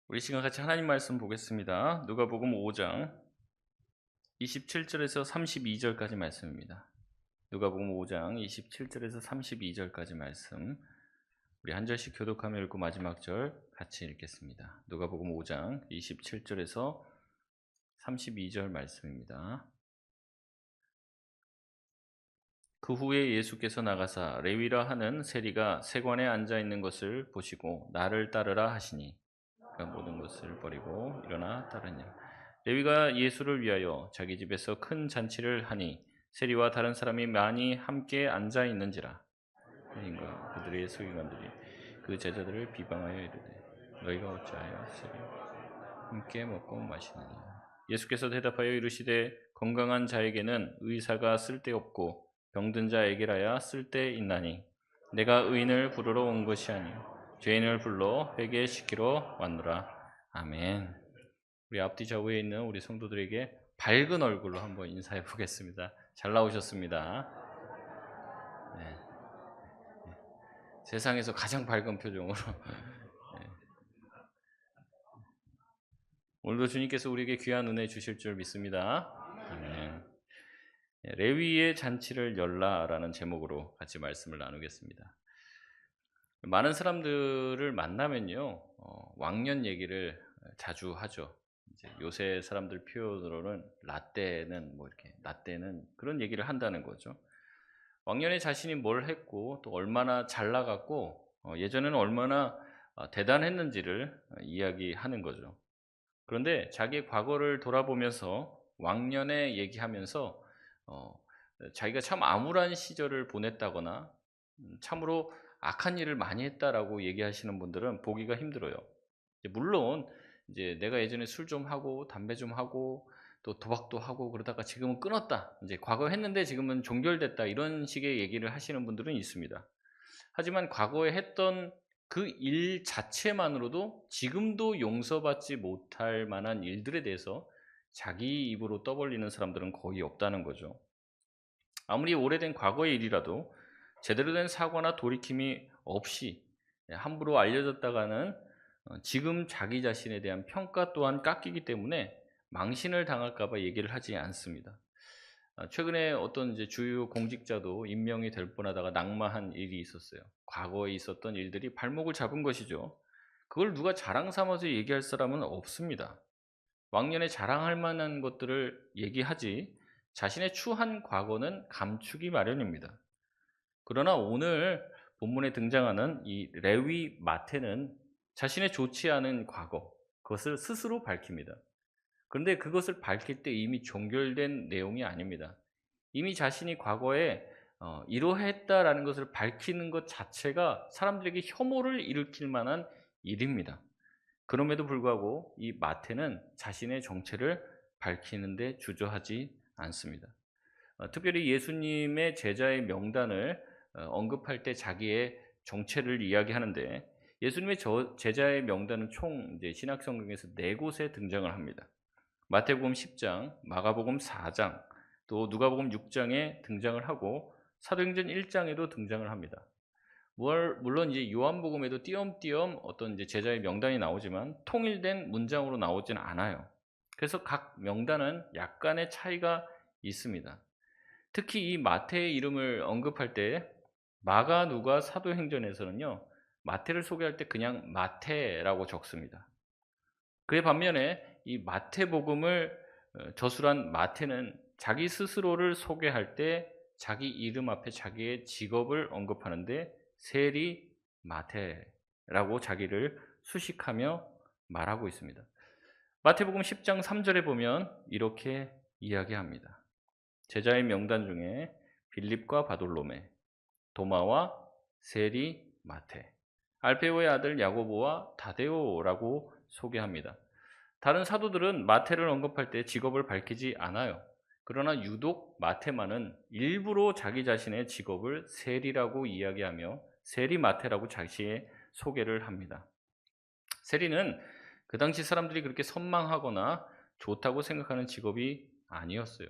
우리 시간 같이 하나님 말씀 보겠습니다. 누가복음 5장 27절에서 32절까지 말씀입니다. 누가복음 5장 27절에서 32절까지 말씀. 우리 한 절씩 교독하며 읽고 마지막 절 같이 읽겠습니다. 누가복음 5장 27절에서 32절 말씀입니다. 그 후에 예수께서 나가사 레위라 하는 세리가 세관에 앉아 있는 것을 보시고 나를 따르라 하시니 그가 모든 것을 버리고 일어나 따르니라. 레위가 예수를 위하여 자기 집에서 큰 잔치를 하니 세리와 다른 사람이 많이 함께 앉아 있는지라. 그러니까 그들의 서기관들이 그 제자들을 비방하여 이르되 너희가 어찌하여 세리 함께 먹고 마시느냐. 예수께서 대답하여 이르시되 건강한 자에게는 의사가 쓸데없고 병든 자에게라야 쓸데있나니 내가 의인을 부르러 온 것이 아니요 죄인을 불러 회개시키러 왔노라. 아멘. 우리 앞뒤 좌우에 있는 우리 성도들에게 밝은 얼굴로 한번 인사해 보겠습니다. 잘 나오셨습니다. 네. 세상에서 가장 밝은 표정으로 네. 오늘도 주님께서 우리에게 귀한 은혜 주실 줄 믿습니다. 아멘. 레위의 잔치를 열라라는 제목으로 같이 말씀을 나누겠습니다. 많은 사람들을 만나면요, 왕년 얘기를 자주 하죠. 이제 요새 사람들 표현으로는 라떼는 뭐 이렇게 라떼는 그런 얘기를 한다는 거죠. 왕년에 자신이 뭘 했고 또 얼마나 잘 나갔고 예전에는 얼마나 대단했는지를 이야기하는 거죠. 그런데 자기 과거를 돌아보면서 왕년에 얘기하면서 어, 자기가 참 암울한 시절을 보냈다거나 참으로 악한 일을 많이 했다라고 얘기하시는 분들은 보기가 힘들어요. 물론 이제 내가 예전에 술 좀 하고 담배 좀 하고 또 도박도 하고 그러다가 지금은 끊었다. 이제 과거 했는데 지금은 종결됐다. 이런 식의 얘기를 하시는 분들은 있습니다. 하지만 과거에 했던 그 일 자체만으로도 지금도 용서받지 못할 만한 일들에 대해서 자기 입으로 떠벌리는 사람들은 거의 없다는 거죠. 아무리 오래된 과거의 일이라도 제대로 된 사과나 돌이킴이 없이 함부로 알려졌다가는 지금 자기 자신에 대한 평가 또한 깎이기 때문에 망신을 당할까 봐 얘기를 하지 않습니다. 최근에 어떤 이제 주요 공직자도 임명이 될 뻔하다가 낙마한 일이 있었어요. 과거에 있었던 일들이 발목을 잡은 것이죠. 그걸 누가 자랑 삼아서 얘기할 사람은 없습니다. 왕년에 자랑할 만한 것들을 얘기하지 자신의 추한 과거는 감추기 마련입니다. 그러나 오늘 본문에 등장하는 이 레위 마태는 자신의 좋지 않은 과거, 그것을 스스로 밝힙니다. 그런데 그것을 밝힐 때 이미 종결된 내용이 아닙니다. 이미 자신이 과거에 이러했다라는 것을 밝히는 것 자체가 사람들에게 혐오를 일으킬 만한 일입니다. 그럼에도 불구하고 이 마태는 자신의 정체를 밝히는데 주저하지 않습니다. 특별히 예수님의 제자의 명단을 언급할 때 자기의 정체를 이야기하는데 예수님의 제자의 명단은 총 이제 신약 성경에서 4곳에 등장을 합니다. 마태복음 10장, 마가복음 4장, 또 누가복음 6장에 등장을 하고 사도행전 1장에도 등장을 합니다. 물론 이제 요한복음에도 띄엄띄엄 어떤 이제 제자의 명단이 나오지만 통일된 문장으로 나오지는 않아요. 그래서 각 명단은 약간의 차이가 있습니다. 특히 이 마태의 이름을 언급할 때 마가, 누가, 사도행전에서는요, 마태를 소개할 때 그냥 마태라고 적습니다. 그에 반면에 이 마태복음을 저술한 마태는 자기 스스로를 소개할 때 자기 이름 앞에 자기의 직업을 언급하는데 세리 마태라고 자기를 수식하며 말하고 있습니다. 마태복음 10장 3절에 보면 이렇게 이야기합니다. 제자의 명단 중에 빌립과 바돌로메, 도마와 세리 마태, 알페오의 아들 야고보와 다데오라고 소개합니다. 다른 사도들은 마태를 언급할 때 직업을 밝히지 않아요. 그러나 유독 마태만은 일부러 자기 자신의 직업을 세리라고 이야기하며 세리 마태라고 자신의 소개를 합니다. 세리는 그 당시 사람들이 그렇게 선망하거나 좋다고 생각하는 직업이 아니었어요.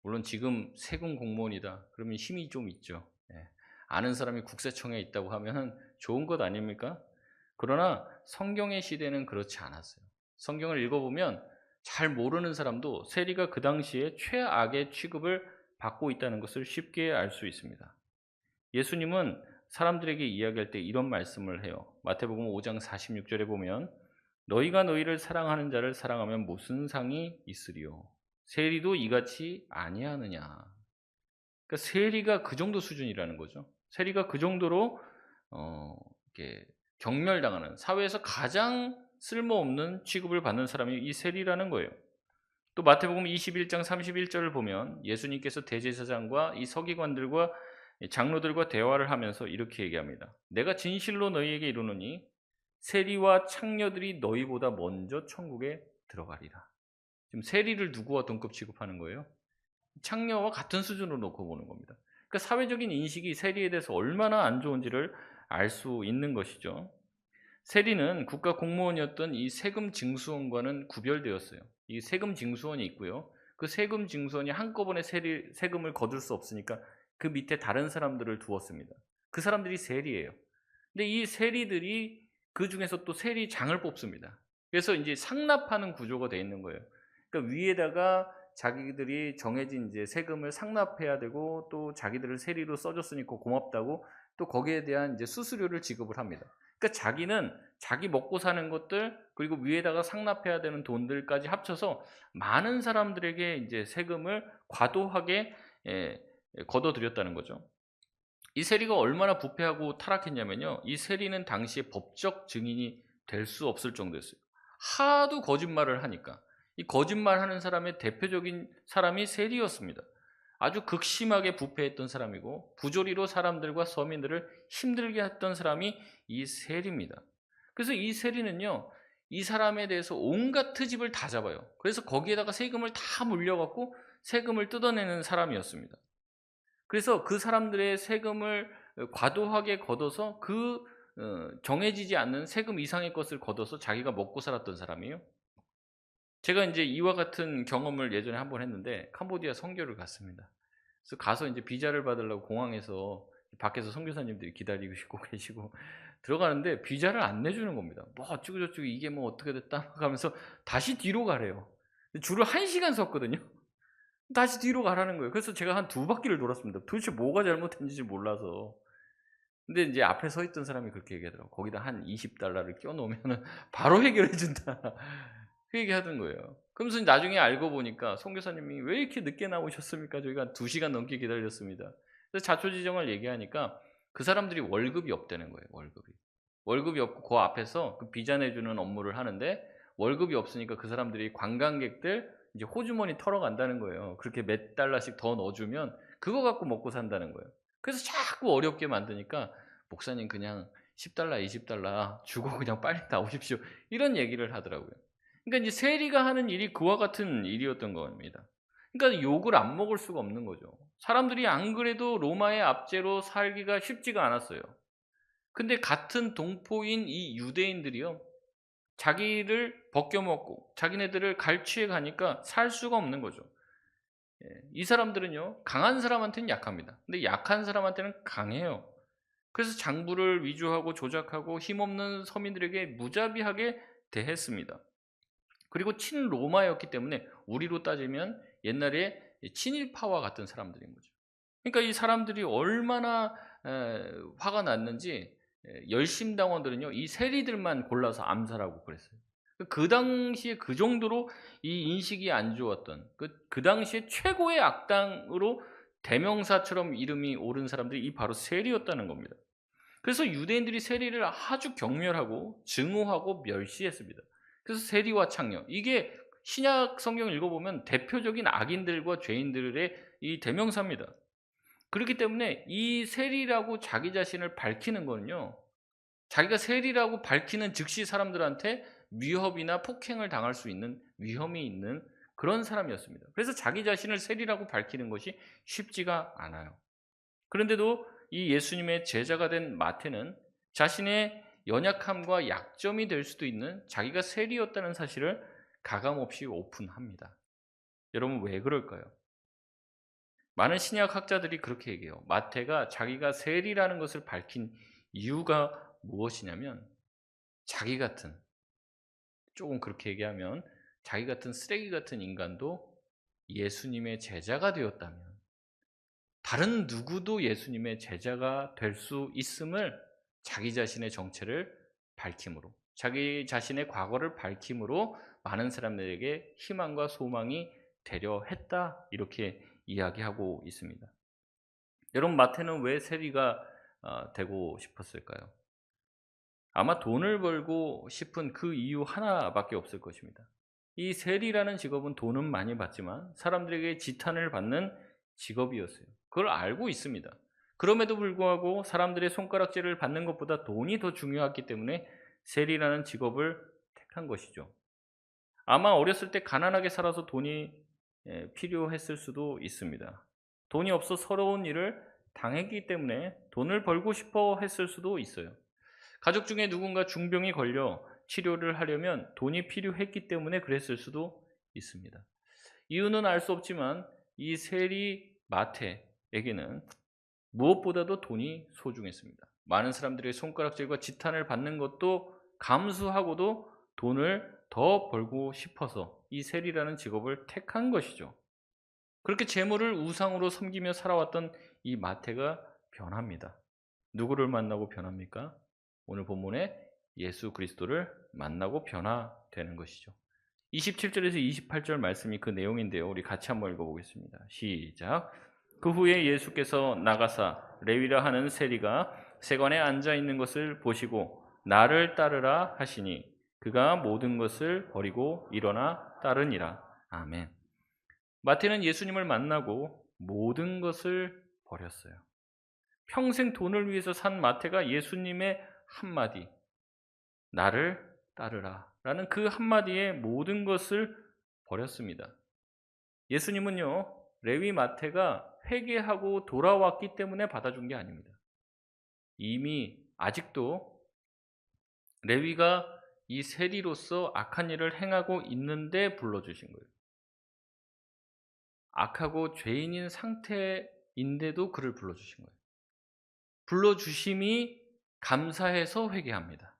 물론 지금 세금 공무원이다 그러면 힘이 좀 있죠. 예. 아는 사람이 국세청에 있다고 하면 좋은 것 아닙니까? 그러나 성경의 시대는 그렇지 않았어요. 성경을 읽어보면 잘 모르는 사람도 세리가 그 당시에 최악의 취급을 받고 있다는 것을 쉽게 알 수 있습니다. 예수님은 사람들에게 이야기할 때 이런 말씀을 해요. 마태복음 5장 46절에 보면 너희가 너희를 사랑하는 자를 사랑하면 무슨 상이 있으리요? 세리도 이같이 아니하느냐? 그러니까 세리가 그 정도 수준이라는 거죠. 세리가 그 정도로 이렇게 경멸당하는, 사회에서 가장 쓸모없는 취급을 받는 사람이 이 세리라는 거예요. 또 마태복음 21장 31절을 보면 예수님께서 대제사장과 이 서기관들과 장로들과 대화를 하면서 이렇게 얘기합니다. 내가 진실로 너희에게 이르노니 세리와 창녀들이 너희보다 먼저 천국에 들어가리라. 지금 세리를 누구와 동급 취급하는 거예요? 창녀와 같은 수준으로 놓고 보는 겁니다. 그러니까 사회적인 인식이 세리에 대해서 얼마나 안 좋은지를 알 수 있는 것이죠. 세리는 국가 공무원이었던 이 세금 징수원과는 구별되었어요. 이 세금 징수원이 있고요. 그 세금 징수원이 한꺼번에 세금을 거둘 수 없으니까 그 밑에 다른 사람들을 두었습니다. 그 사람들이 세리예요. 근데 이 세리들이 그 중에서 또 세리장을 뽑습니다. 그래서 이제 상납하는 구조가 되어 있는 거예요. 그러니까 위에다가 자기들이 정해진 이제 세금을 상납해야 되고 또 자기들을 세리로 써줬으니까 고맙다고 또 거기에 대한 이제 수수료를 지급을 합니다. 그러니까 자기는 자기 먹고 사는 것들 그리고 위에다가 상납해야 되는 돈들까지 합쳐서 많은 사람들에게 이제 세금을 과도하게 걷어들였다는 거죠. 이 세리가 얼마나 부패하고 타락했냐면요. 이 세리는 당시에 법적 증인이 될 수 없을 정도였어요. 하도 거짓말을 하니까. 이 거짓말하는 사람의 대표적인 사람이 세리였습니다. 아주 극심하게 부패했던 사람이고 부조리로 사람들과 서민들을 힘들게 했던 사람이 이 세리입니다. 그래서 이 세리는요. 이 사람에 대해서 온갖 트집을 다 잡아요. 그래서 거기에다가 세금을 다 물려갖고 세금을 뜯어내는 사람이었습니다. 그래서 그 사람들의 세금을 과도하게 걷어서 그 정해지지 않는 세금 이상의 것을 걷어서 자기가 먹고 살았던 사람이에요. 제가 이제 이와 같은 경험을 예전에 한번 했는데 캄보디아 선교를 갔습니다. 그래서 가서 이제 비자를 받으려고 공항에서 밖에서 선교사님들이 기다리고 계시고 들어가는데 비자를 안 내주는 겁니다. 뭐 어쩌고 저쩌고 이게 뭐 어떻게 됐다 하면서 다시 뒤로 가래요. 줄을 1시간 섰거든요. 다시 뒤로 가라는 거예요. 그래서 제가 한 2바퀴를 돌았습니다. 도대체 뭐가 잘못했는지 몰라서. 근데 이제 앞에 서 있던 사람이 그렇게 얘기하더라고요. 거기다 한 $20를 껴놓으면 바로 해결해 준다. 그 얘기하던 거예요. 그러면서 나중에 알고 보니까 선교사님이 왜 이렇게 늦게 나오셨습니까? 저희가 2시간 넘게 기다렸습니다. 그래서 자초지종을 얘기하니까 그 사람들이 월급이 없다는 거예요. 월급이 없고 그 앞에서 그 비자 내주는 업무를 하는데 월급이 없으니까 그 사람들이 관광객들 이제 호주머니 털어간다는 거예요. 그렇게 몇 달러씩 더 넣어주면 그거 갖고 먹고 산다는 거예요. 그래서 자꾸 어렵게 만드니까 목사님 그냥 $10, $20 주고 그냥 빨리 나오십시오. 이런 얘기를 하더라고요. 그러니까 이제 세리가 하는 일이 그와 같은 일이었던 겁니다. 그러니까 욕을 안 먹을 수가 없는 거죠. 사람들이 안 그래도 로마의 압제로 살기가 쉽지가 않았어요. 근데 같은 동포인 이 유대인들이요. 자기를 벗겨먹고 자기네들을 갈취해 가니까 살 수가 없는 거죠. 이 사람들은요. 강한 사람한테는 약합니다. 근데 약한 사람한테는 강해요. 그래서 장부를 위조하고 조작하고 힘없는 서민들에게 무자비하게 대했습니다. 그리고 친로마였기 때문에 우리로 따지면 옛날에 친일파와 같은 사람들인 거죠. 그러니까 이 사람들이 얼마나 화가 났는지 열심당원들은요. 이 세리들만 골라서 암살하고 그랬어요. 그 당시에 그 정도로 이 인식이 안 좋았던 그 당시에 최고의 악당으로 대명사처럼 이름이 오른 사람들이 이 바로 세리였다는 겁니다. 그래서 유대인들이 세리를 아주 경멸하고 증오하고 멸시했습니다. 그래서 세리와 창녀 이게 신약 성경 읽어보면 대표적인 악인들과 죄인들의 이 대명사입니다. 그렇기 때문에 이 세리라고 자기 자신을 밝히는 거는요. 자기가 세리라고 밝히는 즉시 사람들한테 위협이나 폭행을 당할 수 있는 위험이 있는 그런 사람이었습니다. 그래서 자기 자신을 세리라고 밝히는 것이 쉽지가 않아요. 그런데도 이 예수님의 제자가 된 마태는 자신의 연약함과 약점이 될 수도 있는 자기가 세리였다는 사실을 가감없이 오픈합니다. 여러분 왜 그럴까요? 많은 신약 학자들이 그렇게 얘기해요. 마태가 자기가 세리라는 것을 밝힌 이유가 무엇이냐면 자기 같은, 조금 그렇게 얘기하면 자기 같은 쓰레기 같은 인간도 예수님의 제자가 되었다면 다른 누구도 예수님의 제자가 될 수 있음을 자기 자신의 정체를 밝힘으로, 자기 자신의 과거를 밝힘으로 많은 사람들에게 희망과 소망이 되려 했다, 이렇게 이야기하고 있습니다. 여러분, 마태는 왜 세리가 되고 싶었을까요? 아마 돈을 벌고 싶은 그 이유 하나밖에 없을 것입니다. 이 세리라는 직업은 돈은 많이 받지만 사람들에게 지탄을 받는 직업이었어요. 그걸 알고 있습니다. 그럼에도 불구하고 사람들의 손가락질을 받는 것보다 돈이 더 중요했기 때문에 세리라는 직업을 택한 것이죠. 아마 어렸을 때 가난하게 살아서 돈이 필요했을 수도 있습니다. 돈이 없어 서러운 일을 당했기 때문에 돈을 벌고 싶어 했을 수도 있어요. 가족 중에 누군가 중병이 걸려 치료를 하려면 돈이 필요했기 때문에 그랬을 수도 있습니다. 이유는 알 수 없지만 이 세리 마태에게는 무엇보다도 돈이 소중했습니다. 많은 사람들의 손가락질과 지탄을 받는 것도 감수하고도 돈을 더 벌고 싶어서 이 세리라는 직업을 택한 것이죠. 그렇게 재물을 우상으로 섬기며 살아왔던 이 마태가 변합니다. 누구를 만나고 변합니까? 오늘 본문에 예수 그리스도를 만나고 변화되는 것이죠. 27절에서 28절 말씀이 그 내용인데요. 우리 같이 한번 읽어보겠습니다. 시작. 그 후에 예수께서 나가사 레위라 하는 세리가 세관에 앉아 있는 것을 보시고 나를 따르라 하시니 그가 모든 것을 버리고 일어나 따르니라. 아멘. 마태는 예수님을 만나고 모든 것을 버렸어요. 평생 돈을 위해서 산 마태가 예수님의 한마디, 나를 따르라 라는 그 한마디에 모든 것을 버렸습니다. 예수님은요, 레위 마태가 회개하고 돌아왔기 때문에 받아준 게 아닙니다. 이미 아직도 레위가 이 세리로서 악한 일을 행하고 있는데 불러주신 거예요. 악하고 죄인인 상태인데도 그를 불러주신 거예요. 불러주심이 감사해서 회개합니다.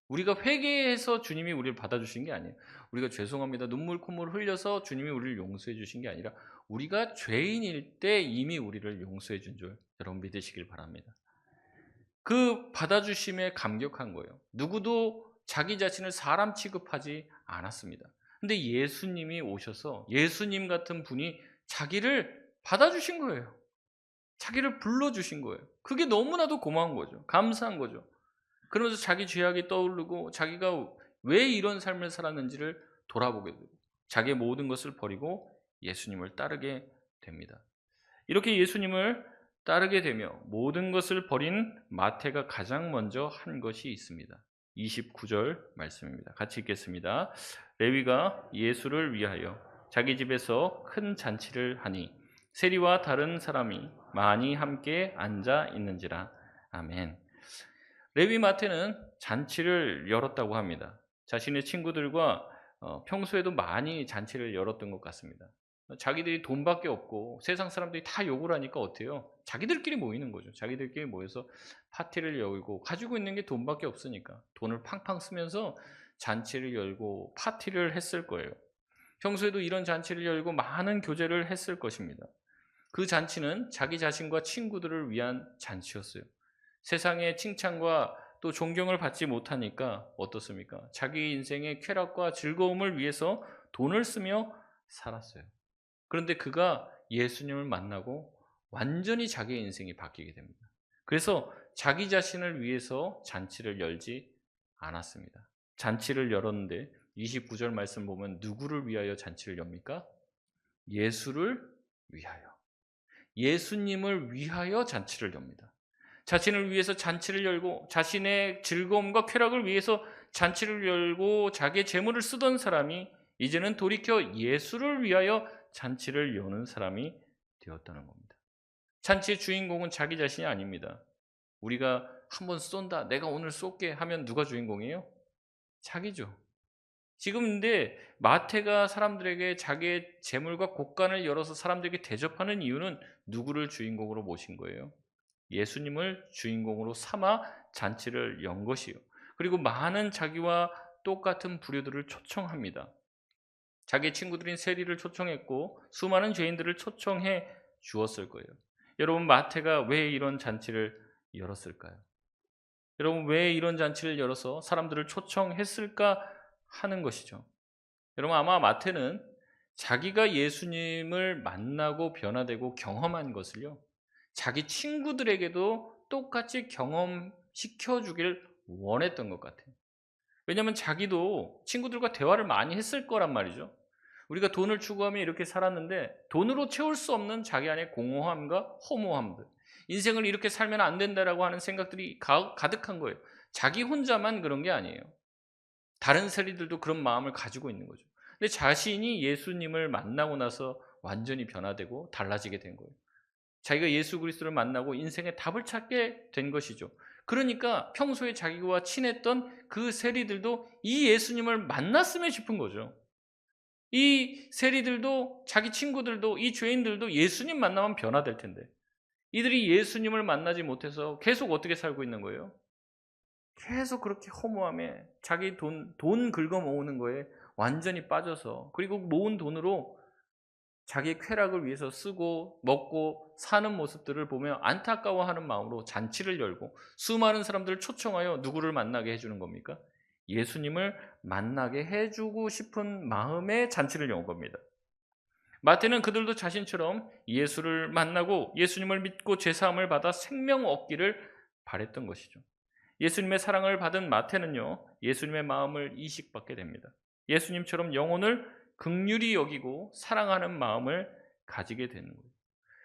우리가 회개해서 주님이 우리를 받아주신 게 아니에요. 우리가 죄송합니다, 눈물 콧물 흘려서 주님이 우리를 용서해 주신 게 아니라 우리가 죄인일 때 이미 우리를 용서해 준 줄 여러분 믿으시길 바랍니다. 그 받아주심에 감격한 거예요. 누구도 자기 자신을 사람 취급하지 않았습니다. 근데 예수님이 오셔서 예수님 같은 분이 자기를 받아주신 거예요. 자기를 불러주신 거예요. 그게 너무나도 고마운 거죠. 감사한 거죠. 그러면서 자기 죄악이 떠오르고 자기가 왜 이런 삶을 살았는지를 돌아보게 되고 자기의 모든 것을 버리고 예수님을 따르게 됩니다. 이렇게 예수님을 따르게 되며 모든 것을 버린 마태가 가장 먼저 한 것이 있습니다. 29절 말씀입니다. 같이 읽겠습니다. 레위가 예수를 위하여 자기 집에서 큰 잔치를 하니 세리와 다른 사람이 많이 함께 앉아 있는지라. 아멘. 레위 마태는 잔치를 열었다고 합니다. 자신의 친구들과 평소에도 많이 잔치를 열었던 것 같습니다. 자기들이 돈밖에 없고 세상 사람들이 다 욕을 하니까 어때요? 자기들끼리 모이는 거죠. 자기들끼리 모여서 파티를 열고, 가지고 있는 게 돈밖에 없으니까 돈을 팡팡 쓰면서 잔치를 열고 파티를 했을 거예요. 평소에도 이런 잔치를 열고 많은 교제를 했을 것입니다. 그 잔치는 자기 자신과 친구들을 위한 잔치였어요. 세상의 칭찬과 또 존경을 받지 못하니까 어떻습니까? 자기 인생의 쾌락과 즐거움을 위해서 돈을 쓰며 살았어요. 그런데 그가 예수님을 만나고 완전히 자기의 인생이 바뀌게 됩니다. 그래서 자기 자신을 위해서 잔치를 열지 않았습니다. 잔치를 열었는데 29절 말씀 보면 누구를 위하여 잔치를 엽니까? 예수를 위하여. 예수님을 위하여 잔치를 엽니다. 자신을 위해서 잔치를 열고 자신의 즐거움과 쾌락을 위해서 잔치를 열고 자기의 재물을 쓰던 사람이 이제는 돌이켜 예수를 위하여 잔치를 여는 사람이 되었다는 겁니다. 잔치의 주인공은 자기 자신이 아닙니다. 우리가 한번 쏜다, 내가 오늘 쏠게 하면 누가 주인공이에요? 자기죠. 지금 근데 마태가 사람들에게 자기의 재물과 곳간을 열어서 사람들에게 대접하는 이유는 누구를 주인공으로 모신 거예요? 예수님을 주인공으로 삼아 잔치를 연 것이요. 그리고 많은 자기와 똑같은 부류들을 초청합니다. 자기 친구들인 세리를 초청했고 수많은 죄인들을 초청해 주었을 거예요. 여러분, 마태가 왜 이런 잔치를 열었을까요? 여러분, 왜 이런 잔치를 열어서 사람들을 초청했을까 하는 것이죠. 여러분, 아마 마태는 자기가 예수님을 만나고 변화되고 경험한 것을요, 자기 친구들에게도 똑같이 경험시켜 주길 원했던 것 같아요. 왜냐하면 자기도 친구들과 대화를 많이 했을 거란 말이죠. 우리가 돈을 추구하며 이렇게 살았는데 돈으로 채울 수 없는 자기 안의 공허함과 허무함들, 인생을 이렇게 살면 안 된다라고 하는 생각들이 가득한 거예요. 자기 혼자만 그런 게 아니에요. 다른 세리들도 그런 마음을 가지고 있는 거죠. 근데 자신이 예수님을 만나고 나서 완전히 변화되고 달라지게 된 거예요. 자기가 예수 그리스도를 만나고 인생의 답을 찾게 된 것이죠. 그러니까 평소에 자기와 친했던 그 세리들도 이 예수님을 만났으면 싶은 거죠. 이 세리들도, 자기 친구들도, 이 죄인들도 예수님 만나면 변화될 텐데 이들이 예수님을 만나지 못해서 계속 어떻게 살고 있는 거예요? 계속 그렇게 허무함에 자기 돈 긁어 모으는 거에 완전히 빠져서, 그리고 모은 돈으로 자기의 쾌락을 위해서 쓰고 먹고 사는 모습들을 보며 안타까워하는 마음으로 잔치를 열고 수많은 사람들을 초청하여 누구를 만나게 해주는 겁니까? 예수님을 만나게 해주고 싶은 마음의 잔치를 연 겁니다. 마태는 그들도 자신처럼 예수를 만나고 예수님을 믿고 죄사함을 받아 생명 얻기를 바랬던 것이죠. 예수님의 사랑을 받은 마태는요, 예수님의 마음을 이식받게 됩니다. 예수님처럼 영혼을 긍휼히 여기고 사랑하는 마음을 가지게 되는 거예요.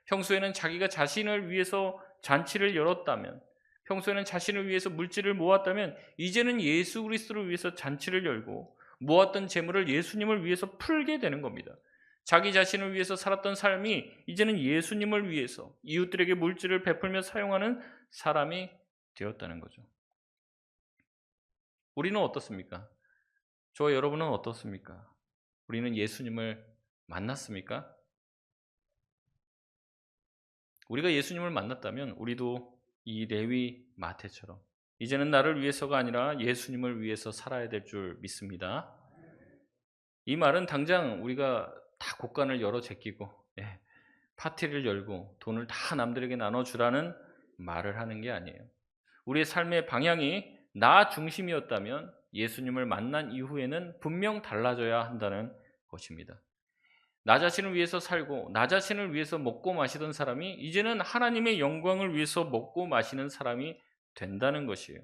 평소에는 자기가 자신을 위해서 잔치를 열었다면, 평소에는 자신을 위해서 물질을 모았다면, 이제는 예수 그리스도를 위해서 잔치를 열고 모았던 재물을 예수님을 위해서 풀게 되는 겁니다. 자기 자신을 위해서 살았던 삶이 이제는 예수님을 위해서 이웃들에게 물질을 베풀며 사용하는 사람이 되었다는 거죠. 우리는 어떻습니까? 저와 여러분은 어떻습니까? 우리는 예수님을 만났습니까? 우리가 예수님을 만났다면 우리도 이 레위 마태처럼 이제는 나를 위해서가 아니라 예수님을 위해서 살아야 될 줄 믿습니다. 이 말은 당장 우리가 다 곳간을 열어 제끼고 파티를 열고 돈을 다 남들에게 나눠주라는 말을 하는 게 아니에요. 우리의 삶의 방향이 나 중심이었다면 예수님을 만난 이후에는 분명 달라져야 한다는 것입니다. 나 자신을 위해서 살고 나 자신을 위해서 먹고 마시던 사람이 이제는 하나님의 영광을 위해서 먹고 마시는 사람이 된다는 것이에요.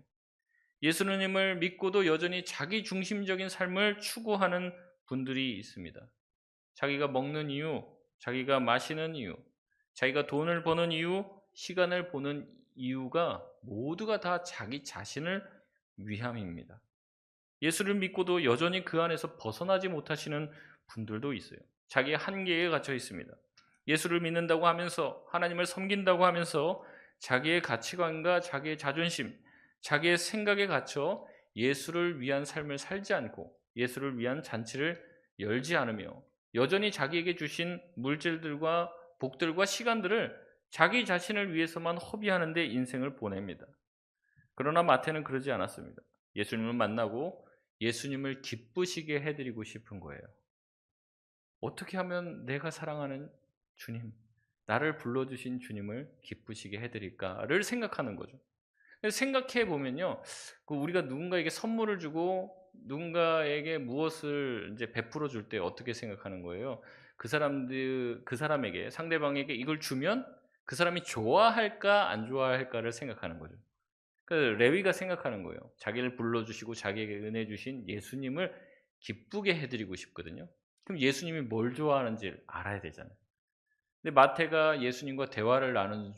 예수님을 믿고도 여전히 자기 중심적인 삶을 추구하는 분들이 있습니다. 자기가 먹는 이유, 자기가 마시는 이유, 자기가 돈을 버는 이유, 시간을 보는 이유가 모두가 다 자기 자신을 위함입니다. 예수를 믿고도 여전히 그 안에서 벗어나지 못하시는 분들도 있어요. 자기의 한계에 갇혀 있습니다. 예수를 믿는다고 하면서, 하나님을 섬긴다고 하면서 자기의 가치관과 자기의 자존심, 자기의 생각에 갇혀 예수를 위한 삶을 살지 않고 예수를 위한 잔치를 열지 않으며 여전히 자기에게 주신 물질들과 복들과 시간들을 자기 자신을 위해서만 허비하는 데 인생을 보냅니다. 그러나 마태는 그러지 않았습니다. 예수님을 만나고 예수님을 기쁘시게 해드리고 싶은 거예요. 어떻게 하면 내가 사랑하는 주님, 나를 불러주신 주님을 기쁘시게 해드릴까를 생각하는 거죠. 생각해 보면요, 우리가 누군가에게 선물을 주고 누군가에게 무엇을 이제 베풀어 줄 때 어떻게 생각하는 거예요? 그 사람에게, 상대방에게 이걸 주면 그 사람이 좋아할까 안 좋아할까를 생각하는 거죠. 레위가 생각하는 거예요. 자기를 불러주시고 자기에게 은혜 주신 예수님을 기쁘게 해드리고 싶거든요. 그럼 예수님이 뭘 좋아하는지 알아야 되잖아요. 근데 마태가 예수님과 대화를 나누는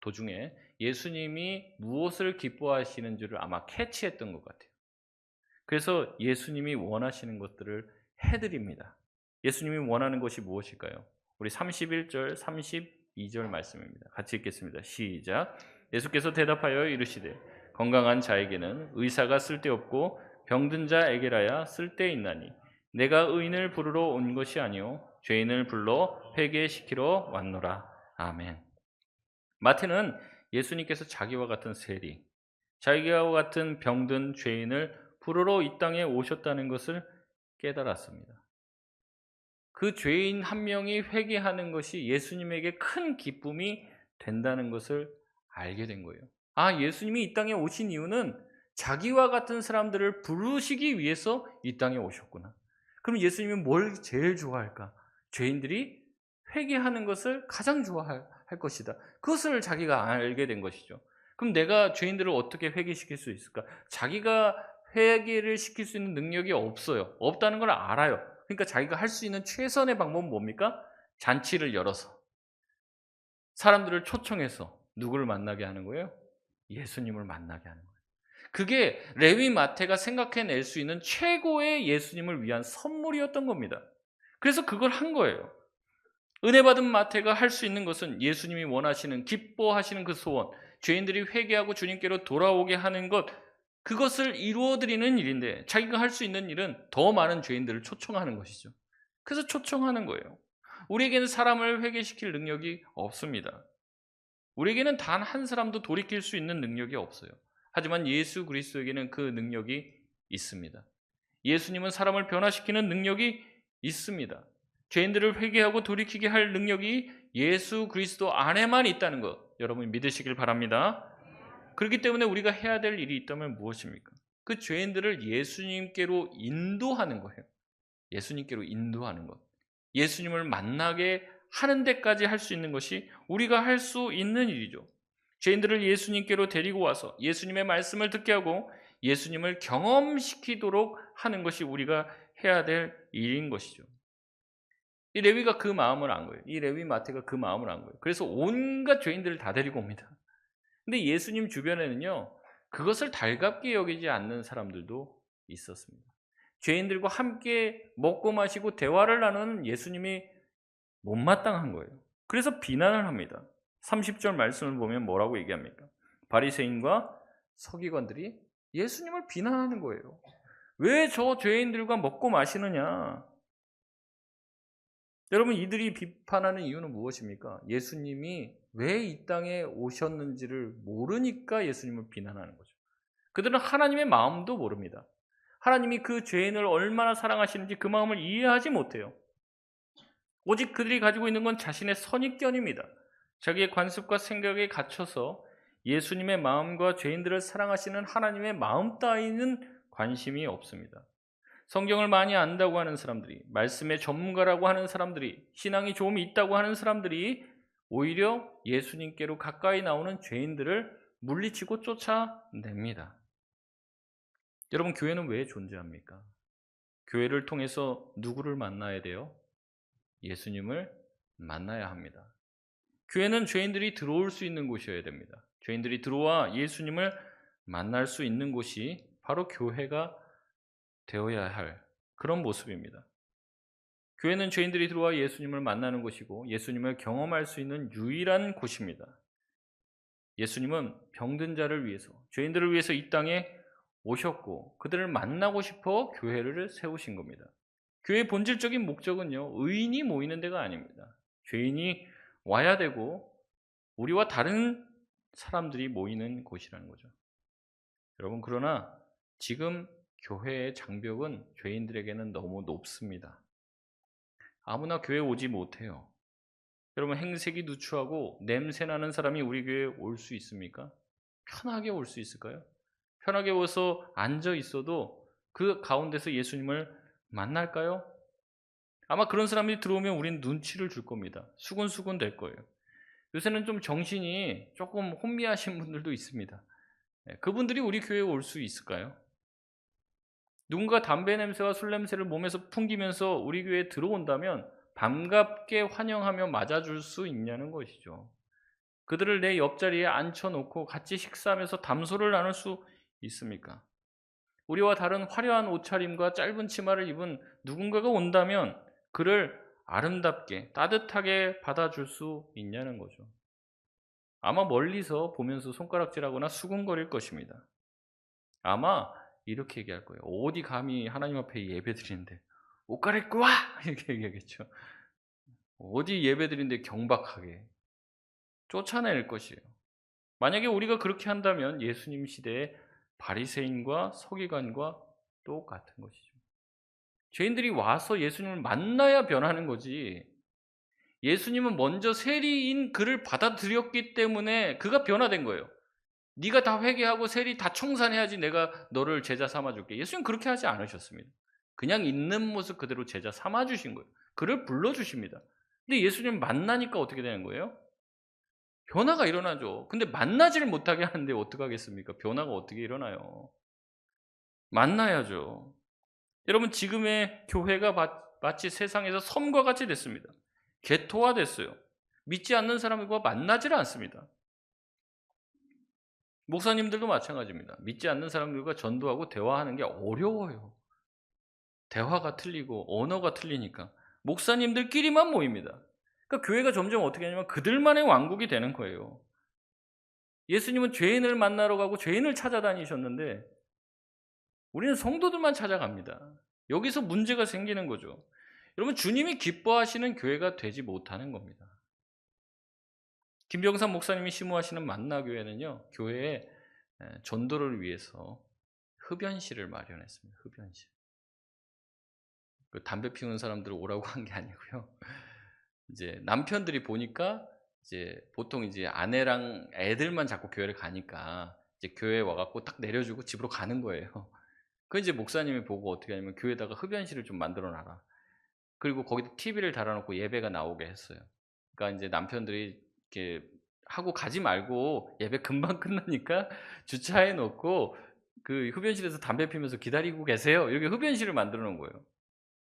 도중에 예수님이 무엇을 기뻐하시는 줄을 아마 캐치했던 것 같아요. 그래서 예수님이 원하시는 것들을 해드립니다. 예수님이 원하는 것이 무엇일까요? 우리 31절, 32절 말씀입니다. 같이 읽겠습니다. 시작. 예수께서 대답하여 이르시되 건강한 자에게는 의사가 쓸데없고 병든 자에게라야 쓸데있나니 내가 의인을 부르러 온 것이 아니요 죄인을 불러 회개시키러 왔노라. 아멘. 마태는 예수님께서 자기와 같은 세리, 자기와 같은 병든 죄인을 부르러 이 땅에 오셨다는 것을 깨달았습니다. 그 죄인 한 명이 회개하는 것이 예수님에게 큰 기쁨이 된다는 것을 알게 된 거예요. 아, 예수님이 이 땅에 오신 이유는 자기와 같은 사람들을 부르시기 위해서 이 땅에 오셨구나. 그럼 예수님은 뭘 제일 좋아할까? 죄인들이 회개하는 것을 가장 좋아할 것이다. 그것을 자기가 알게 된 것이죠. 그럼 내가 죄인들을 어떻게 회개시킬 수 있을까? 자기가 회개를 시킬 수 있는 능력이 없어요. 없다는 걸 알아요. 그러니까 자기가 할 수 있는 최선의 방법은 뭡니까? 잔치를 열어서 사람들을 초청해서 누구를 만나게 하는 거예요? 예수님을 만나게 하는 거예요. 그게 레위 마태가 생각해낼 수 있는 최고의 예수님을 위한 선물이었던 겁니다. 그래서 그걸 한 거예요. 은혜 받은 마태가 할 수 있는 것은 예수님이 원하시는, 기뻐하시는 그 소원, 죄인들이 회개하고 주님께로 돌아오게 하는 것, 그것을 이루어드리는 일인데, 자기가 할 수 있는 일은 더 많은 죄인들을 초청하는 것이죠. 그래서 초청하는 거예요. 우리에게는 사람을 회개시킬 능력이 없습니다. 우리에게는 단 한 사람도 돌이킬 수 있는 능력이 없어요. 하지만 예수 그리스도에게는 그 능력이 있습니다. 예수님은 사람을 변화시키는 능력이 있습니다. 죄인들을 회개하고 돌이키게 할 능력이 예수 그리스도 안에만 있다는 것, 여러분 믿으시길 바랍니다. 그렇기 때문에 우리가 해야 될 일이 있다면 무엇입니까? 그 죄인들을 예수님께로 인도하는 거예요. 예수님께로 인도하는 것. 예수님을 만나게 하는 데까지 할 수 있는 것이 우리가 할 수 있는 일이죠. 죄인들을 예수님께로 데리고 와서 예수님의 말씀을 듣게 하고 예수님을 경험시키도록 하는 것이 우리가 해야 될 일인 것이죠. 이 레위가 그 마음을 안 거예요. 이 레위 마태가 그 마음을 안 거예요. 그래서 온갖 죄인들을 다 데리고 옵니다. 근데 예수님 주변에는요, 그것을 달갑게 여기지 않는 사람들도 있었습니다. 죄인들과 함께 먹고 마시고 대화를 나누는 예수님이 못마땅한 거예요. 그래서 비난을 합니다. 30절 말씀을 보면 뭐라고 얘기합니까? 바리새인과 서기관들이 예수님을 비난하는 거예요. 왜 저 죄인들과 먹고 마시느냐? 여러분, 이들이 비판하는 이유는 무엇입니까? 예수님이 왜 이 땅에 오셨는지를 모르니까 예수님을 비난하는 거죠. 그들은 하나님의 마음도 모릅니다. 하나님이 그 죄인을 얼마나 사랑하시는지 그 마음을 이해하지 못해요. 오직 그들이 가지고 있는 건 자신의 선입견입니다. 자기의 관습과 생각에 갇혀서 예수님의 마음과 죄인들을 사랑하시는 하나님의 마음 따위는 관심이 없습니다. 성경을 많이 안다고 하는 사람들이, 말씀의 전문가라고 하는 사람들이, 신앙이 좀 있다고 하는 사람들이 오히려 예수님께로 가까이 나오는 죄인들을 물리치고 쫓아냅니다. 여러분, 교회는 왜 존재합니까? 교회를 통해서 누구를 만나야 돼요? 예수님을 만나야 합니다. 교회는 죄인들이 들어올 수 있는 곳이어야 됩니다. 죄인들이 들어와 예수님을 만날 수 있는 곳이 바로 교회가 되어야 할 그런 모습입니다. 교회는 죄인들이 들어와 예수님을 만나는 곳이고 예수님을 경험할 수 있는 유일한 곳입니다. 예수님은 병든 자를 위해서, 죄인들을 위해서 이 땅에 오셨고 그들을 만나고 싶어 교회를 세우신 겁니다. 교회의 본질적인 목적은요, 의인이 모이는 데가 아닙니다. 죄인이 와야 되고 우리와 다른 사람들이 모이는 곳이라는 거죠. 여러분, 그러나 지금 교회의 장벽은 죄인들에게는 너무 높습니다. 아무나 교회에 오지 못해요. 여러분, 행색이 누추하고 냄새나는 사람이 우리 교회에 올 수 있습니까? 편하게 올 수 있을까요? 편하게 와서 앉아 있어도 그 가운데서 예수님을 만날까요? 아마 그런 사람들이 들어오면 우리는 눈치를 줄 겁니다. 수군수군 될 거예요. 요새는 좀 정신이 조금 혼미하신 분들도 있습니다. 그분들이 우리 교회에 올 수 있을까요? 누군가 담배 냄새와 술 냄새를 몸에서 풍기면서 우리 교회에 들어온다면 반갑게 환영하며 맞아줄 수 있냐는 것이죠. 그들을 내 옆자리에 앉혀놓고 같이 식사하면서 담소를 나눌 수 있습니까? 우리와 다른 화려한 옷차림과 짧은 치마를 입은 누군가가 온다면 그를 아름답게 따뜻하게 받아줄 수 있냐는 거죠. 아마 멀리서 보면서 손가락질하거나 수군거릴 것입니다. 아마 이렇게 얘기할 거예요. 어디 감히 하나님 앞에 예배드리는데 옷 갈아입고 와! 이렇게 얘기하겠죠. 어디 예배드리는데 경박하게 쫓아낼 것이에요. 만약에 우리가 그렇게 한다면 예수님 시대의 바리새인과 서기관과 똑같은 것이죠. 죄인들이 와서 예수님을 만나야 변하는 거지. 예수님은 먼저 세리인 그를 받아들였기 때문에 그가 변화된 거예요. 네가 다 회개하고 세리 다 청산해야지 내가 너를 제자 삼아줄게. 예수님 그렇게 하지 않으셨습니다. 그냥 있는 모습 그대로 제자 삼아주신 거예요. 그를 불러주십니다. 근데 예수님 만나니까 어떻게 되는 거예요? 변화가 일어나죠. 근데 만나지를 못하게 하는데 어떡하겠습니까? 변화가 어떻게 일어나요? 만나야죠. 여러분 지금의 교회가 마치 세상에서 섬과 같이 됐습니다. 개토화됐어요. 믿지 않는 사람과 만나지를 않습니다. 목사님들도 마찬가지입니다. 믿지 않는 사람들과 전도하고 대화하는 게 어려워요. 대화가 틀리고 언어가 틀리니까 목사님들끼리만 모입니다. 그러니까 교회가 점점 어떻게 하냐면 그들만의 왕국이 되는 거예요. 예수님은 죄인을 만나러 가고 죄인을 찾아다니셨는데 우리는 성도들만 찾아갑니다. 여기서 문제가 생기는 거죠. 여러분 주님이 기뻐하시는 교회가 되지 못하는 겁니다. 김병삼 목사님이 심호하시는 만나교회는요. 교회에 전도를 위해서 흡연실을 마련했습니다. 흡연실. 그 담배 피우는 사람들을 오라고 한 게 아니고요. 이제 남편들이 보니까 이제 보통 이제 아내랑 애들만 자꾸 교회를 가니까 이제 교회에 와갖고 딱 내려주고 집으로 가는 거예요. 그 이제 목사님이 보고 어떻게 하냐면 교회에다가 흡연실을 좀 만들어 놔라. 그리고 거기다 TV를 달아놓고 예배가 나오게 했어요. 그러니까 이제 남편들이 이렇게 하고 가지 말고 예배 금방 끝나니까 주차해 놓고 그 흡연실에서 담배 피면서 기다리고 계세요. 이렇게 흡연실을 만들어 놓은 거예요.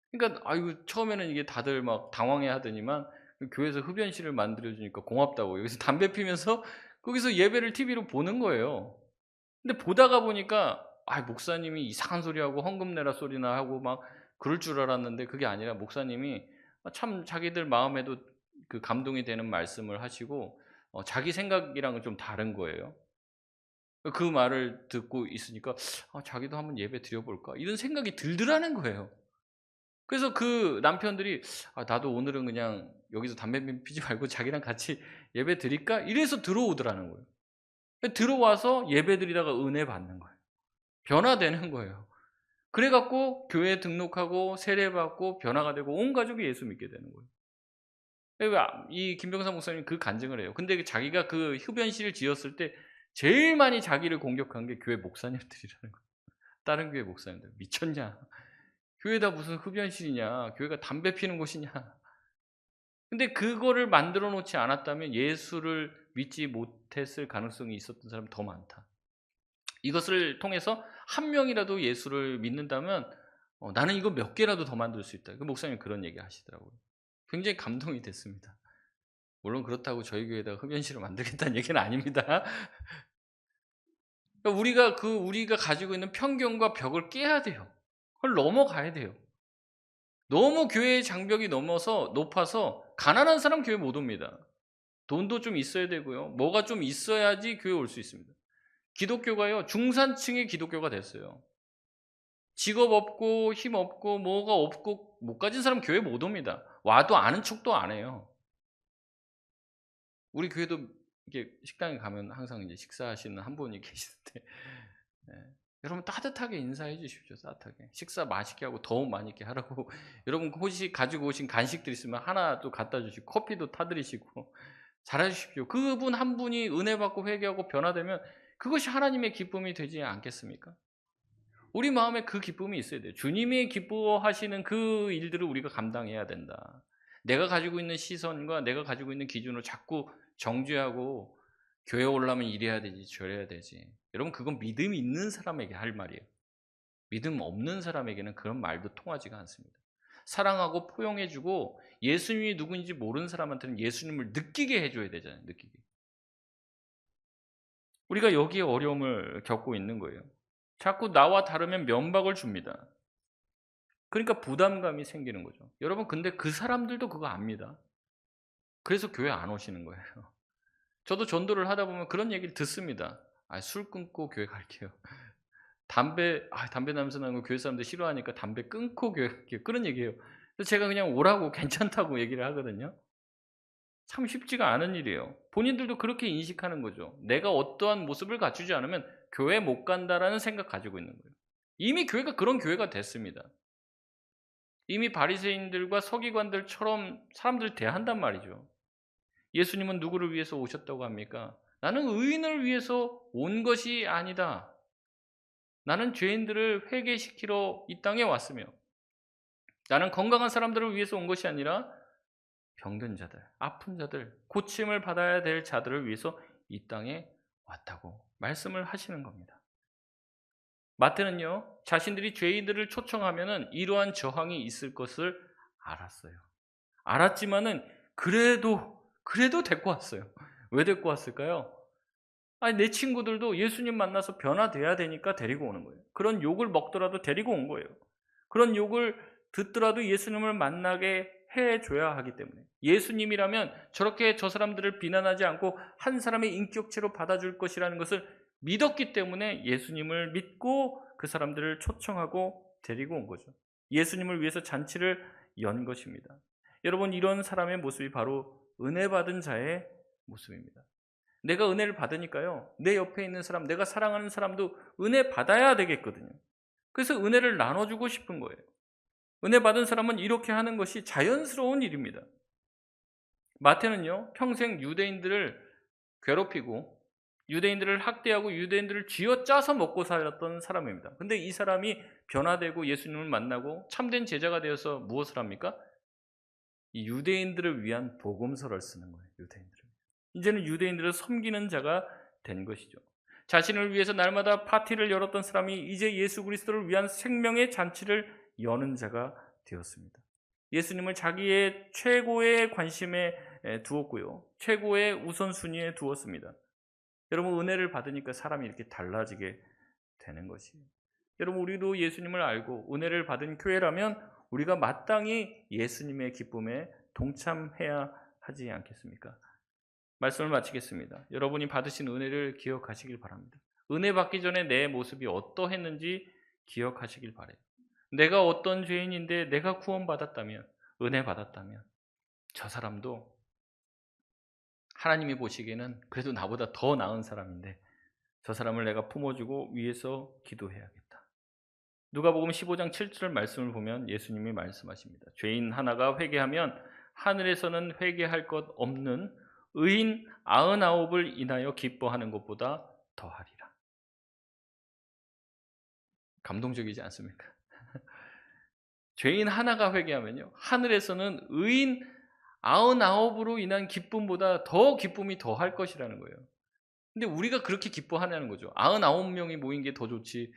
그러니까 아이고 처음에는 이게 다들 막 당황해 하더니만 교회에서 흡연실을 만들어 주니까 고맙다고 여기서 담배 피면서 거기서 예배를 TV로 보는 거예요. 근데 보다가 보니까 목사님이 이상한 소리하고 헌금 내라 소리나 하고 막 그럴 줄 알았는데 그게 아니라 목사님이 참 자기들 마음에도 그 감동이 되는 말씀을 하시고 자기 생각이랑은 좀 다른 거예요. 그 말을 듣고 있으니까 '자기도 한번 예배 드려 볼까?' 이런 생각이 들더라는 거예요. 그래서 그 남편들이 나도 오늘은 그냥 여기서 담배 피지 말고 자기랑 같이 예배 드릴까?' 이래서 들어오더라는 거예요. 들어와서 예배 드리다가 은혜 받는 거예요. 변화되는 거예요. 그래 갖고 교회에 등록하고 세례받고 변화가 되고 온 가족이 예수 믿게 되는 거예요. 이 김병삼 목사님이 그 간증을 해요. 근데 자기가 그 흡연실을 지었을 때 제일 많이 자기를 공격한 게 교회 목사님들이라는 거예요. 다른 교회 목사님들. "미쳤냐? 교회다 무슨 흡연실이냐? 교회가 담배 피는 곳이냐?" 근데 그거를 만들어 놓지 않았다면 예수를 믿지 못했을 가능성이 있었던 사람이 더 많다. 이것을 통해서 한 명이라도 예수를 믿는다면 나는 이거 몇 개라도 더 만들 수 있다. 그 목사님이 그런 얘기 하시더라고요. 굉장히 감동이 됐습니다. 물론 그렇다고 저희 교회에다가 흡연실을 만들겠다는 얘기는 아닙니다. 그러니까 우리가 가지고 있는 편견과 벽을 깨야 돼요. 그걸 넘어가야 돼요. 너무 교회의 장벽이 높아서 가난한 사람 교회 못 옵니다. 돈도 좀 있어야 되고요. 뭐가 좀 있어야지 교회 올 수 있습니다. 기독교가요, 중산층의 기독교가 됐어요. 직업 없고 힘 없고 뭐가 없고 못 가진 사람 교회 못 옵니다. 와도 아는 척도 안 해요. 우리 교회도 이렇게 식당에 가면 항상 이제 식사하시는 한 분이 계시는데 여러분 따뜻하게 인사해 주십시오. 따뜻하게. 식사 맛있게 하고 더 맛있게 하라고 여러분 혹시 가지고 오신 간식들 있으면 하나 또 갖다 주시고 커피도 타드리시고 잘해 주십시오. 그분 한 분이 은혜 받고 회개하고 변화되면 그것이 하나님의 기쁨이 되지 않겠습니까? 우리 마음에 그 기쁨이 있어야 돼요. 주님이 기뻐하시는 그 일들을 우리가 감당해야 된다. 내가 가지고 있는 시선과 내가 가지고 있는 기준으로 자꾸 정죄하고 교회 오려면 이래야 되지 저래야 되지. 여러분 그건 믿음이 있는 사람에게 할 말이에요. 믿음 없는 사람에게는 그런 말도 통하지가 않습니다. 사랑하고 포용해주고 예수님이 누구인지 모르는 사람한테는 예수님을 느끼게 해줘야 되잖아요. 느끼게. 우리가 여기에 어려움을 겪고 있는 거예요. 자꾸 나와 다르면 면박을 줍니다. 그러니까 부담감이 생기는 거죠. 여러분 근데 그 사람들도 그거 압니다. 그래서 교회 안 오시는 거예요. 저도 전도를 하다 보면 그런 얘기를 듣습니다. 술 끊고 교회 갈게요. 담배 냄새 나는 거 교회 사람들 싫어하니까 담배 끊고 교회 갈게요. 그런 얘기예요. 그래서 제가 그냥 오라고 괜찮다고 얘기를 하거든요. 참 쉽지가 않은 일이에요. 본인들도 그렇게 인식하는 거죠. 내가 어떠한 모습을 갖추지 않으면 교회 못 간다라는 생각 가지고 있는 거예요. 이미 교회가 그런 교회가 됐습니다. 이미 바리새인들과 서기관들처럼 사람들을 대한단 말이죠. 예수님은 누구를 위해서 오셨다고 합니까? 나는 의인을 위해서 온 것이 아니다. 나는 죄인들을 회개시키러 이 땅에 왔으며 나는 건강한 사람들을 위해서 온 것이 아니라 병든 자들, 아픈 자들, 고침을 받아야 될 자들을 위해서 이 땅에 왔다고 말씀을 하시는 겁니다. 마태는요, 자신들이 죄인들을 초청하면은 이러한 저항이 있을 것을 알았어요. 알았지만은 그래도 데리고 왔어요. 왜 데리고 왔을까요? 아니, 내 친구들도 예수님 만나서 변화돼야 되니까 데리고 오는 거예요. 그런 욕을 먹더라도 데리고 온 거예요. 그런 욕을 듣더라도 예수님을 만나게 해줘야 하기 때문에, 예수님이라면 저렇게 저 사람들을 비난하지 않고 한 사람의 인격체로 받아줄 것이라는 것을 믿었기 때문에 예수님을 믿고 그 사람들을 초청하고 데리고 온 거죠. 예수님을 위해서 잔치를 연 것입니다. 여러분, 이런 사람의 모습이 바로 은혜 받은 자의 모습입니다. 내가 은혜를 받으니까요, 내 옆에 있는 사람, 내가 사랑하는 사람도 은혜 받아야 되겠거든요. 그래서 은혜를 나눠주고 싶은 거예요. 은혜 받은 사람은 이렇게 하는 것이 자연스러운 일입니다. 마태는요, 평생 유대인들을 괴롭히고 유대인들을 학대하고 유대인들을 쥐어짜서 먹고 살았던 사람입니다. 근데 이 사람이 변화되고 예수님을 만나고 참된 제자가 되어서 무엇을 합니까? 이 유대인들을 위한 복음서를 쓰는 거예요. 유대인들을. 이제는 유대인들을 섬기는 자가 된 것이죠. 자신을 위해서 날마다 파티를 열었던 사람이 이제 예수 그리스도를 위한 생명의 잔치를 여는 자가 되었습니다. 예수님을 자기의 최고의 관심에 두었고요. 최고의 우선순위에 두었습니다. 여러분, 은혜를 받으니까 사람이 이렇게 달라지게 되는 것이에요. 여러분, 우리도 예수님을 알고 은혜를 받은 교회라면 우리가 마땅히 예수님의 기쁨에 동참해야 하지 않겠습니까? 말씀을 마치겠습니다. 여러분이 받으신 은혜를 기억하시길 바랍니다. 은혜 받기 전에 내 모습이 어떠했는지 기억하시길 바라요. 내가 어떤 죄인인데 내가 구원받았다면, 은혜 받았다면 저 사람도 하나님이 보시기에는 그래도 나보다 더 나은 사람인데 저 사람을 내가 품어주고 위해서 기도해야겠다. 누가복음 15장 7절 말씀을 보면 예수님이 말씀하십니다. 죄인 하나가 회개하면 하늘에서는 회개할 것 없는 의인 99을 인하여 기뻐하는 것보다 더하리라. 감동적이지 않습니까? 죄인 하나가 회개하면요, 하늘에서는 의인 99으로 인한 기쁨보다 더 기쁨이 더할 것이라는 거예요. 근데 우리가 그렇게 기뻐하냐는 거죠. 99명이 모인 게 더 좋지,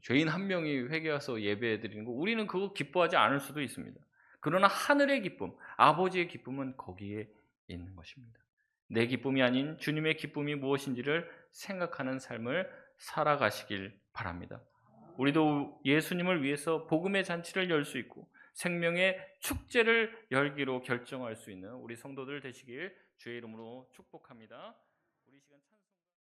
죄인 한 명이 회개해서 예배해 드리는 거, 우리는 그거 기뻐하지 않을 수도 있습니다. 그러나 하늘의 기쁨, 아버지의 기쁨은 거기에 있는 것입니다. 내 기쁨이 아닌 주님의 기쁨이 무엇인지를 생각하는 삶을 살아가시길 바랍니다. 우리도 예수님을 위해서 복음의 잔치를 열 수 있고 생명의 축제를 열기로 결정할 수 있는 우리 성도들 되시길 주의 이름으로 축복합니다. 우리 시간